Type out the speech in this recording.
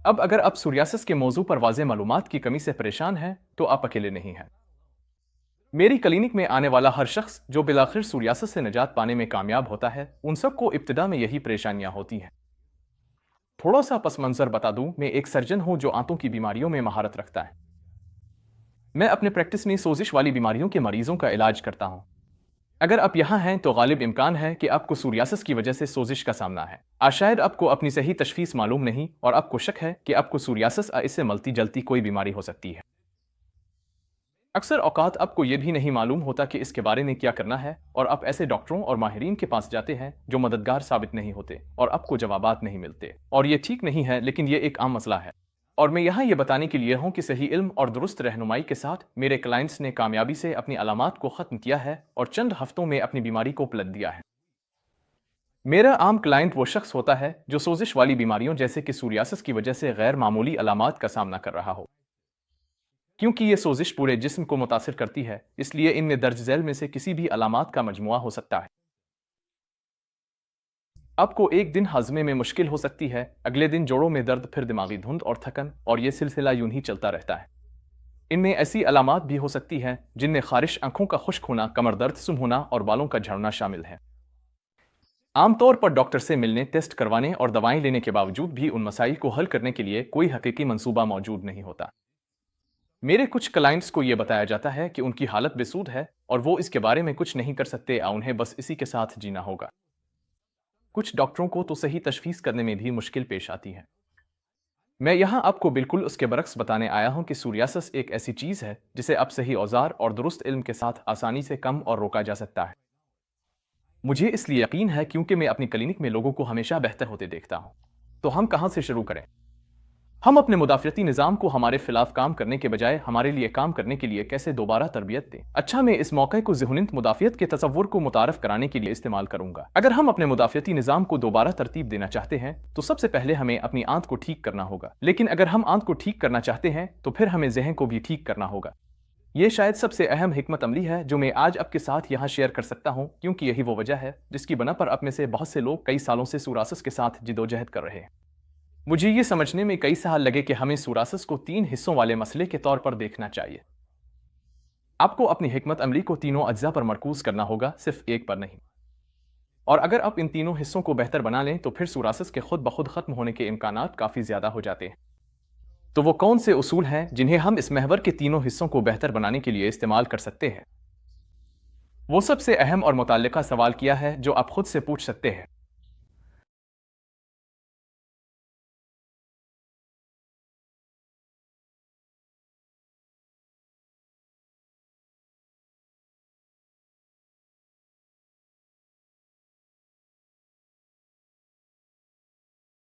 اب اگر آپ سوریاسس کے موضوع پر واضح معلومات کی کمی سے پریشان ہیں تو آپ اکیلے نہیں ہیں۔ میری کلینک میں آنے والا ہر شخص جو بالآخر سوریاسس سے نجات پانے میں کامیاب ہوتا ہے، ان سب کو ابتدا میں یہی پریشانیاں ہوتی ہیں۔ تھوڑا سا پس منظر بتا دوں، میں ایک سرجن ہوں جو آنتوں کی بیماریوں میں مہارت رکھتا ہے۔ میں اپنے پریکٹس میں سوزش والی بیماریوں کے مریضوں کا علاج کرتا ہوں۔ اگر آپ یہاں ہیں تو غالب امکان ہے کہ آپ کو سوریاسس کی وجہ سے سوزش کا سامنا ہے۔ شاید آپ کو اپنی صحیح تشخیص معلوم نہیں اور آپ کو شک ہے کہ آپ کو سوریاسس اس سے ملتی جلتی کوئی بیماری ہو سکتی ہے۔ اکثر اوقات آپ کو یہ بھی نہیں معلوم ہوتا کہ اس کے بارے میں کیا کرنا ہے، اور آپ ایسے ڈاکٹروں اور ماہرین کے پاس جاتے ہیں جو مددگار ثابت نہیں ہوتے اور آپ کو جوابات نہیں ملتے، اور یہ ٹھیک نہیں ہے، لیکن یہ ایک عام مسئلہ ہے۔ اور میں یہاں یہ بتانے کے لیے ہوں کہ صحیح علم اور درست رہنمائی کے ساتھ میرے کلائنٹس نے کامیابی سے اپنی علامات کو ختم کیا ہے اور چند ہفتوں میں اپنی بیماری کو پلٹ دیا ہے۔ میرا عام کلائنٹ وہ شخص ہوتا ہے جو سوزش والی بیماریوں جیسے کہ سوریاسس کی وجہ سے غیر معمولی علامات کا سامنا کر رہا ہو۔ کیونکہ یہ سوزش پورے جسم کو متاثر کرتی ہے، اس لیے ان میں درج ذیل میں سے کسی بھی علامات کا مجموعہ ہو سکتا ہے۔ آپ کو ایک دن ہاضمے میں مشکل ہو سکتی ہے، اگلے دن جوڑوں میں درد، پھر دماغی دھند اور تھکن، اور یہ سلسلہ یوں ہی چلتا رہتا ہے۔ ان میں ایسی علامات بھی ہو سکتی ہیں جن میں خارش، آنکھوں کا خشک ہونا، کمر درد، سم ہونا اور بالوں کا جھڑنا شامل ہے۔ عام طور پر ڈاکٹر سے ملنے، ٹیسٹ کروانے اور دوائیں لینے کے باوجود بھی ان مسائل کو حل کرنے کے لیے کوئی حقیقی منصوبہ موجود نہیں ہوتا۔ میرے کچھ کلائنٹس کو یہ بتایا جاتا ہے کہ ان کی حالت بے سود ہے اور وہ اس کے بارے میں کچھ نہیں کر سکتے، انہیں بس اسی کے ساتھ جینا ہوگا۔ کچھ ڈاکٹروں کو تو صحیح تشخیص کرنے میں بھی مشکل پیش آتی ہے۔ میں یہاں آپ کو بالکل اس کے برعکس بتانے آیا ہوں کہ سوریاسس ایک ایسی چیز ہے جسے اب صحیح اوزار اور درست علم کے ساتھ آسانی سے کم اور روکا جا سکتا ہے۔ مجھے اس لیے یقین ہے کیونکہ میں اپنی کلینک میں لوگوں کو ہمیشہ بہتر ہوتے دیکھتا ہوں۔ تو ہم کہاں سے شروع کریں؟ ہم اپنے مدافعتی نظام کو ہمارے خلاف کام کرنے کے بجائے ہمارے لیے کام کرنے کے لیے کیسے دوبارہ تربیت دیں؟ اچھا، میں اس موقع کو ذہنیت مدافعت کے تصور کو متعارف کرانے کے لیے استعمال کروں گا۔ اگر ہم اپنے مدافعتی نظام کو دوبارہ ترتیب دینا چاہتے ہیں تو سب سے پہلے ہمیں اپنی آنت کو ٹھیک کرنا ہوگا، لیکن اگر ہم آنت کو ٹھیک کرنا چاہتے ہیں تو پھر ہمیں ذہن کو بھی ٹھیک کرنا ہوگا۔ یہ شاید سب سے اہم حکمت عملی ہے جو میں آج آپ کے ساتھ یہاں شیئر کر سکتا ہوں، کیونکہ یہی وہ وجہ ہے جس کی بنا پر آپ میں سے بہت سے لوگ کئی سالوں سے سوریاسس کے ساتھ جدوجہد کر رہے ہیں۔ مجھے یہ سمجھنے میں کئی سال لگے کہ ہمیں سوریاسس کو 3 حصوں والے مسئلے کے طور پر دیکھنا چاہیے۔ آپ کو اپنی حکمت عملی کو تینوں اجزاء پر مرکوز کرنا ہوگا، صرف ایک پر نہیں۔ اور اگر آپ ان تینوں حصوں کو بہتر بنا لیں تو پھر سوریاسس کے خود بخود ختم ہونے کے امکانات کافی زیادہ ہو جاتے ہیں۔ تو وہ کون سے اصول ہیں جنہیں ہم اس محور کے تینوں حصوں کو بہتر بنانے کے لیے استعمال کر سکتے ہیں؟ وہ سب سے اہم اور متعلقہ سوال کیا ہے جو آپ خود سے پوچھ سکتے ہیں۔